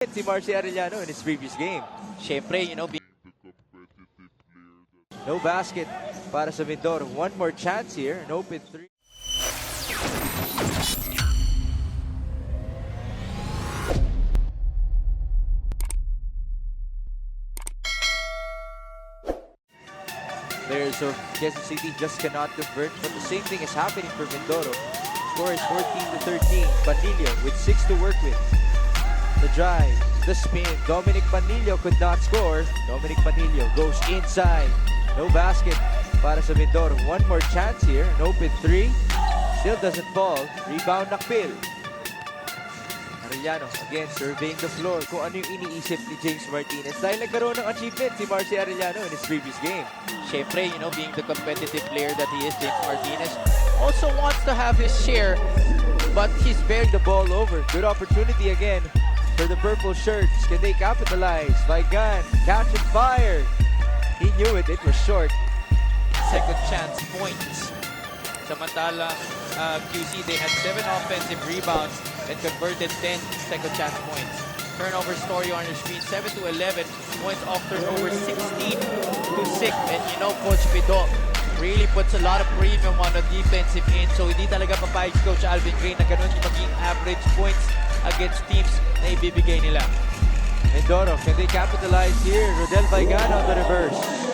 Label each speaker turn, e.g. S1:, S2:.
S1: Si Marcy Arellano in his previous game.
S2: Siyempre,
S1: No basket para sa Mindoro. One more chance here. An open three. Players of Quezon City just cannot convert, but the same thing is happening for Mindoro. Score is 14-13. Panilio with 6 to work with. The drive, the spin. Dominic Panilio could not score. Dominic Panilio goes inside. No basket para sa Mindoro. One more chance here. An open three. Still doesn't fall. Rebound Nakpil. Arellano again surveying the floor. Kung ano yung iniisip ni James Martinez. Dahil nagkaroon ng achievement si Marcy Arellano in his previous game.
S2: Siyempre, being the competitive player that he is, James Martinez also wants to have his share, but
S1: He's bearing the ball over. Good opportunity again for the purple shirts. Can they capitalize? Vigan, catch and fire. He knew it. It was short.
S2: second chance points. Samantalang QC, they had 7 offensive rebounds and converted 10 second chance points. Turnover story on your screen, 7-11 points off turnover, 16-6. And Coach Pido really puts a lot of premium on the defensive end. So hindi talaga papayag si Coach Alvin Gray na ganun yung maging average points against teams na ibibigay nila.
S1: Mindoro, can they capitalize here? Rodel Vigan on the reverse.